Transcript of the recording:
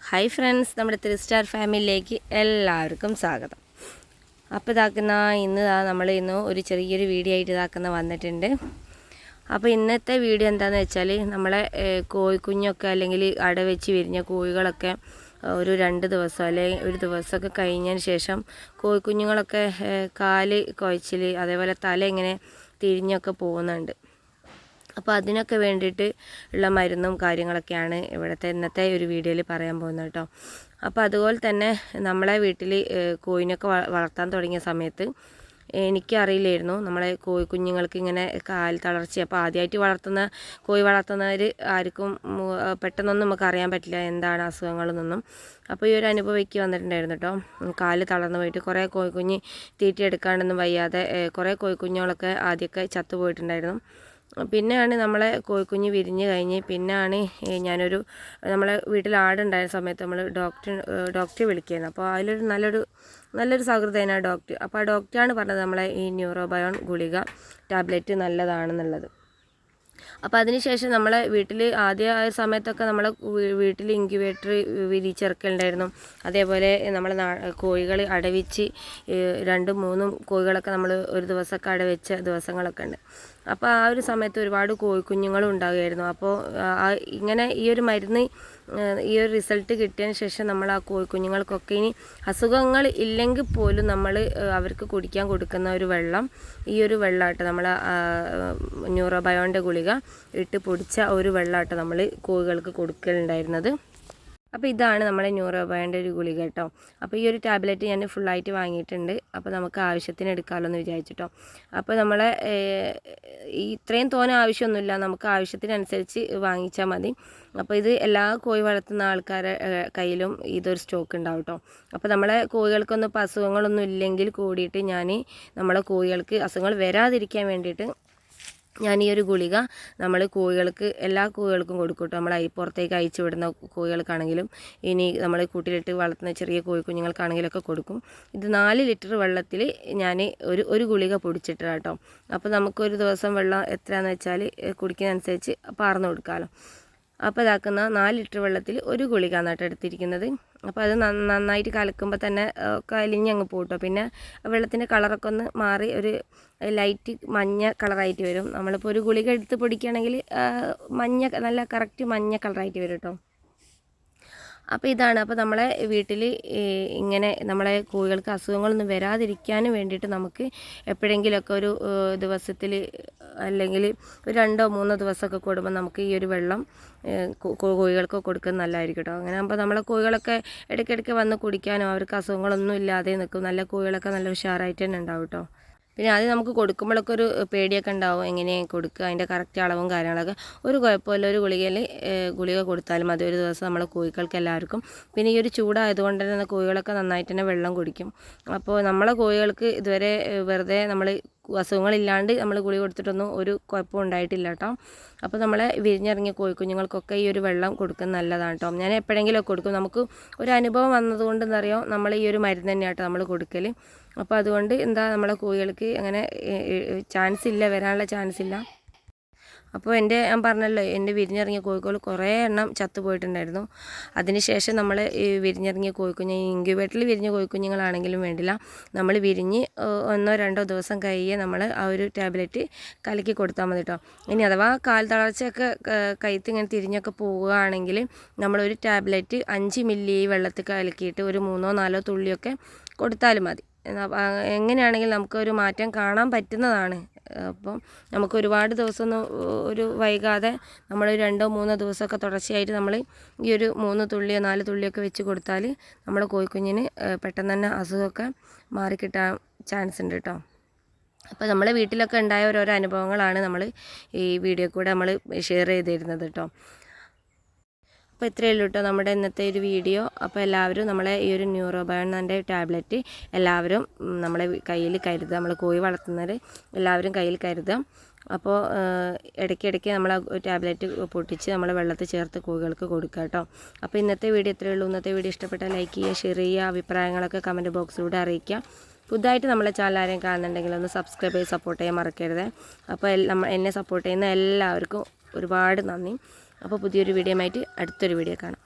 Hi friends, നമ്മുടെ 3 star ഫാമിലിയിലേക്ക് എല്ലാവർക്കും സ്വാഗതം. അപ്പോൾ ഇന്ന് നമ്മൾ ഒരു ചെറിയൊരു വീഡിയോ ആയിട്ട് വന്നിട്ടുണ്ട്. അപ്പോൾ ഇന്നത്തെ വീഡിയോ എന്താണെന്ന് വെച്ചാൽ നമ്മളെ കോഴിക്കുഞ്ഞൊക്കെ അല്ലെങ്കിൽ അടവെച്ച് വിരിഞ്ഞ കോഴികളൊക്കെ ഒരു 2 ദിവസം അല്ലെങ്കിൽ ഒരു ദിവസമൊക്കെ കഴിഞ്ഞതിന് ശേഷം കോഴിക്കുഞ്ഞുങ്ങളൊക്കെ കാല് കുഴച്ചിൽ അതേപോലെ തല ഇങ്ങനെ തിരിഞ്ഞൊക്കെ പോകുന്നുണ്ട്. അപ്പോൾ അതിനൊക്കെ വേണ്ടിയിട്ട് ഉള്ള മരുന്നും കാര്യങ്ങളൊക്കെയാണ് ഇന്നത്തെ ഒരു വീഡിയോയിൽ പറയാൻ പോകുന്നത് കേട്ടോ. അപ്പോൾ അതുപോലെ തന്നെ നമ്മളെ വീട്ടിൽ കോഴിനൊക്കെ വളർത്താൻ തുടങ്ങിയ സമയത്ത് എനിക്കറിയില്ലായിരുന്നു നമ്മളെ കുഞ്ഞുങ്ങൾക്ക് ഇങ്ങനെ കാൽ തളർച്ച. അപ്പോൾ ആദ്യമായിട്ട് കോഴി വളർത്തുന്നവർ ആർക്കും പെട്ടെന്നൊന്നും നമുക്ക് അറിയാൻ പറ്റില്ല എന്താണ് അസുഖങ്ങളെന്നൊന്നും. അപ്പോൾ ഈ ഒരു അനുഭവം എനിക്ക് വന്നിട്ടുണ്ടായിരുന്നു കേട്ടോ. കാല് തളർന്നു പോയിട്ട് കുറേ കോഴിക്കുഞ്ഞ് തീറ്റയെടുക്കാനൊന്നും വയ്യാതെ കുറേ കോഴിക്കുഞ്ഞുങ്ങളൊക്കെ ആദ്യമൊക്കെ ചത്തുപോയിട്ടുണ്ടായിരുന്നു. പിന്നെയാണ് നമ്മളെ കോഴിക്കുഞ്ഞ് വിരിഞ്ഞ് കഴിഞ്ഞ് പിന്നെയാണ് നമ്മളെ വീട്ടിൽ ആടുണ്ടായ സമയത്ത് നമ്മൾ ഡോക്ടറെ വിളിക്കുന്നത്. അപ്പോൾ അതിലൊരു നല്ലൊരു സൗഹൃദമാണ് ഡോക്ടർ. അപ്പോൾ ആ ഡോക്ടറാണ് പറഞ്ഞത് നമ്മളെ ഈ ന്യൂറോബയോൺ ഗുളിക ടാബ്ലറ്റ് നല്ലതാണെന്നുള്ളത്. അപ്പോൾ അതിനുശേഷം നമ്മളെ വീട്ടിൽ ആദ്യ സമയത്തൊക്കെ നമ്മളെ വീട്ടിൽ ഇൻക്യുബേറ്റർ വിരിച്ചിറക്കലുണ്ടായിരുന്നു. അതേപോലെ നമ്മളെ കോഴികൾ അടവിച്ച് 2-3 കോഴികളൊക്കെ നമ്മൾ ഒരു ദിവസമൊക്കെ അടവെച്ച ദിവസങ്ങളൊക്കെ ഉണ്ട്. അപ്പോൾ ആ ഒരു സമയത്ത് ഒരുപാട് കോഴിക്കുഞ്ഞുങ്ങളും ഉണ്ടാകുമായിരുന്നു. അപ്പോൾ ഇങ്ങനെ ഈ ഒരു മരുന്ന് ഈ ഒരു റിസൾട്ട് കിട്ടിയതിന് ശേഷം നമ്മൾ ആ കോഴിക്കുഞ്ഞുങ്ങൾക്കൊക്കെ ഇനി അസുഖങ്ങൾ ഇല്ലെങ്കിൽ പോലും നമ്മൾ അവർക്ക് കുടിക്കാൻ കൊടുക്കുന്ന ഒരു വെള്ളം ഈ ഒരു വെള്ളമായിട്ട് നമ്മൾ ന്യൂറോബയോണിൻ്റെ ഗുളിക ഇട്ട് പൊടിച്ച ഒരു വെള്ളമായിട്ട് നമ്മൾ കോഴികൾക്ക് കൊടുക്കലുണ്ടായിരുന്നത്. അപ്പോൾ ഇതാണ് നമ്മുടെ ന്യൂറോബയോണിൻ്റെ ഒരു ഗുളിക കേട്ടോ. അപ്പോൾ ഈ ഒരു ടാബ്ലറ്റ് ഞാൻ ഫുള്ളായിട്ട് വാങ്ങിയിട്ടുണ്ട്. അപ്പോൾ നമുക്ക് ആവശ്യത്തിന് എടുക്കാമല്ലോ എന്ന് വിചാരിച്ചിട്ടോ. അപ്പോൾ നമ്മളെ ഇത്രയും തോനെ ആവശ്യമൊന്നുമില്ല, നമുക്ക് ആവശ്യത്തിനനുസരിച്ച് വാങ്ങിച്ചാൽ മതി. അപ്പോൾ ഇത് എല്ലാ കോഴി വളർത്തുന്ന ആൾക്കാരുടെ കയ്യിലും ഇതൊരു സ്റ്റോക്ക് ഉണ്ടാവും കേട്ടോ. അപ്പോൾ നമ്മളെ കോഴികൾക്കൊന്നും ഇപ്പോൾ അസുഖങ്ങളൊന്നും ഇല്ലെങ്കിൽ കൂടിയിട്ട് നമ്മളെ കോഴികൾക്ക് അസുഖങ്ങൾ വരാതിരിക്കാൻ വേണ്ടിയിട്ട് ഞാൻ ഈ ഒരു ഗുളിക നമ്മൾ എല്ലാ കോഴികൾക്കും കൊടുക്കും കേട്ടോ. നമ്മൾ പുറത്തേക്ക് അയച്ചു വിടുന്ന കോഴികൾക്കാണെങ്കിലും ഇനി നമ്മൾ കൂട്ടിലിട്ട് വളർത്തുന്ന ചെറിയ കോഴിക്കുഞ്ഞുങ്ങൾക്കാണെങ്കിലൊക്കെ കൊടുക്കും. ഇത് 4 ലിറ്റർ വെള്ളത്തിൽ ഞാൻ ഒരു ഗുളിക പൊടിച്ചിട്ട് കേട്ടോ. അപ്പോൾ നമുക്കൊരു ദിവസം വെള്ളം എത്രയാണെന്ന് വെച്ചാൽ കുടിക്കുന്നതനുസരിച്ച് പാർന്നു കൊടുക്കാമല്ലോ. അപ്പോൾ 4 ലിറ്റർ വെള്ളത്തിൽ ഒരു ഗുളിക എന്നാട്ടോ എടുത്തിരിക്കുന്നത്. അപ്പോൾ അത് നന്നായിട്ട് കലക്കുമ്പോൾ തന്നെ അലിഞ്ഞങ്ങ് പോട്ടോ. പിന്നെ വെള്ളത്തിൻ്റെ കളറൊക്കെ ഒന്ന് മാറി ഒരു ലൈറ്റ് മഞ്ഞ കളറായിട്ട് വരും. നമ്മളിപ്പോൾ ഒരു ഗുളിക എടുത്ത് പൊടിക്കുകയാണെങ്കിൽ നല്ല കറക്റ്റ് മഞ്ഞ കളറായിട്ട് വരും കേട്ടോ. അപ്പോൾ ഇതാണ്. അപ്പോൾ നമ്മളെ വീട്ടിൽ ഇങ്ങനെ നമ്മളെ കോഴികൾക്ക് അസുഖങ്ങളൊന്നും വരാതിരിക്കാനും വേണ്ടിയിട്ട് നമുക്ക് എപ്പോഴെങ്കിലുമൊക്കെ ഒരു ദിവസത്തിൽ അല്ലെങ്കിൽ ഒരു 2-3 ദിവസമൊക്കെ കൂടുമ്പോൾ നമുക്ക് ഈ ഒരു വെള്ളം കോഴികൾക്ക് കൊടുക്കുന്നത് നല്ലതായിരിക്കും കേട്ടോ. അങ്ങനെ ആകുമ്പോൾ നമ്മളെ കോഴികളൊക്കെ ഇടയ്ക്കിടയ്ക്ക് വന്ന് കുടിക്കാനോ അവർക്ക് അസുഖങ്ങളൊന്നും ഇല്ലാതെ നിൽക്കും. നല്ല കോഴികളൊക്കെ നല്ല ഉഷാറായിട്ട് തന്നെ ഉണ്ടാവും കേട്ടോ. പിന്നെ അത് നമുക്ക് കൊടുക്കുമ്പോഴൊക്കെ ഒരു പേടിയൊക്കെ ഉണ്ടാവും, എങ്ങനെ കൊടുക്കുക, അതിൻ്റെ കറക്റ്റ് അളവും കാര്യങ്ങളൊക്കെ. ഒരു കുഴപ്പമില്ല, ഒരു ഗുളിക കൊടുത്താലും മതി ഒരു ദിവസം നമ്മളെ കോഴികൾക്ക് എല്ലാവർക്കും. പിന്നെ ഈ ഒരു ചൂടായതുകൊണ്ട് തന്നെ കോഴികളൊക്കെ നന്നായിട്ട് തന്നെ വെള്ളം കുടിക്കും. അപ്പോൾ നമ്മളെ കോഴികൾക്ക് ഇതുവരെ വെറുതെ നമ്മൾ അസുഖങ്ങളില്ലാണ്ട് നമ്മൾ ഗുളിക കൊടുത്തിട്ടൊന്നും ഒരു കുഴപ്പവും ഉണ്ടായിട്ടില്ല കേട്ടോ. അപ്പോൾ നമ്മളെ വിരിഞ്ഞിറങ്ങിയ കോഴിക്കുഞ്ഞുങ്ങൾക്കൊക്കെ ഈ ഒരു വെള്ളം കൊടുക്കുന്നത് നല്ലതാണ് കേട്ടോ. ഞാൻ എപ്പോഴെങ്കിലുമൊക്കെ കൊടുക്കും. നമുക്ക് ഒരു അനുഭവം വന്നതുകൊണ്ട് അറിയാം നമ്മൾ ഈ ഒരു മരുന്ന് തന്നെയാട്ടോ നമ്മൾ കൊടുക്കൽ. അപ്പോൾ അതുകൊണ്ട് നമ്മളെ കോഴികൾക്ക് അങ്ങനെ വരാനുള്ള ചാൻസ് ഇല്ല. അപ്പോൾ ഞാൻ പറഞ്ഞല്ലോ, എൻ്റെ വിരിഞ്ഞിറങ്ങിയ കോഴിക്കോൾ കുറേ എണ്ണം ചത്തുപോയിട്ടുണ്ടായിരുന്നു. അതിനുശേഷം നമ്മൾ ഈ വിരിഞ്ഞിറങ്ങിയ ഇൻക്യുബേറ്ററിൽ വിരിഞ്ഞ കോഴിക്കുഞ്ഞുങ്ങളാണെങ്കിലും വേണ്ടില്ല, നമ്മൾ വിരിഞ്ഞ് 1-2 ദിവസം കഴിയെ നമ്മൾ ആ ഒരു ടാബ്ലറ്റ് കലക്കി കൊടുത്താൽ മതി കേട്ടോ. ഇനി അഥവാ കാൽ തളർച്ചയൊക്കെ കഴുത്ത് ഇങ്ങനെ തിരിഞ്ഞൊക്കെ പോവുകയാണെങ്കിൽ നമ്മളൊരു ടാബ്ലറ്റ് 5 മില്ലി വെള്ളത്തിൽ കലക്കിയിട്ട് ഒരു 3-4 തുള്ളിയൊക്കെ കൊടുത്താലും മതി. എങ്ങനെയാണെങ്കിലും നമുക്കൊരു മാറ്റം കാണാൻ പറ്റുന്നതാണ്. അപ്പം നമുക്ക് ഒരുപാട് ദിവസമൊന്നും ഒരു വൈകാതെ നമ്മൾ 2-3 ദിവസമൊക്കെ തുടർച്ചയായിട്ട് നമ്മൾ ഈ ഒരു 3 തുള്ളിയോ 4 തുള്ളിയൊക്കെ വെച്ച് കൊടുത്താൽ നമ്മുടെ കോഴിക്കുഞ്ഞിന് പെട്ടെന്ന് തന്നെ അസുഖമൊക്കെ മാറിക്കിട്ടാൻ ചാൻസ് ഉണ്ട് കേട്ടോ. അപ്പോൾ നമ്മളെ വീട്ടിലൊക്കെ ഉണ്ടായ ഓരോരോ അനുഭവങ്ങളാണ് നമ്മൾ ഈ വീഡിയോ കൂടെ നമ്മൾ ഷെയർ ചെയ്തിരുന്നത് കേട്ടോ. അപ്പോൾ ഇത്രയേ ഉള്ളൂ കേട്ടോ നമ്മുടെ ഇന്നത്തെ ഒരു വീഡിയോ. അപ്പോൾ എല്ലാവരും നമ്മളെ ഈ ഒരു ന്യൂറോബയോണിൻ്റെ ടാബ്ലറ്റ് എല്ലാവരും നമ്മളെ കയ്യിൽ കരുതുക. നമ്മൾ കോഴി വളർത്തുന്നവർ എല്ലാവരും കയ്യിൽ കരുതുക. അപ്പോൾ ഇടയ്ക്കിടയ്ക്ക് നമ്മൾ ടാബ്ലറ്റ് പൊട്ടിച്ച് നമ്മൾ വെള്ളത്തിൽ ചേർത്ത് കോഴികൾക്ക് കൊടുക്കുക കേട്ടോ. അപ്പോൾ ഇന്നത്തെ വീഡിയോ ഇത്രയേ ഉള്ളൂ. ഇന്നത്തെ വീഡിയോ ഇഷ്ടപ്പെട്ടാൽ ലൈക്ക് ചെയ്യുക, ഷെയർ ചെയ്യുക, അഭിപ്രായങ്ങളൊക്കെ കമൻറ്റ് ബോക്സിലൂടെ അറിയിക്കുക. പുതുതായിട്ട് നമ്മളെ ചാനൽ ആരെയും കാണുന്നുണ്ടെങ്കിൽ ഒന്ന് സബ്സ്ക്രൈബ് ചെയ്ത് സപ്പോർട്ട് ചെയ്യാൻ മറക്കരുത്. അപ്പോൾ എന്നെ സപ്പോർട്ട് ചെയ്യുന്ന എല്ലാവർക്കും ഒരുപാട് നന്ദി. അപ്പോൾ പുതിയൊരു വീഡിയോ ആയിട്ട് അടുത്തൊരു വീഡിയോ കാണാം.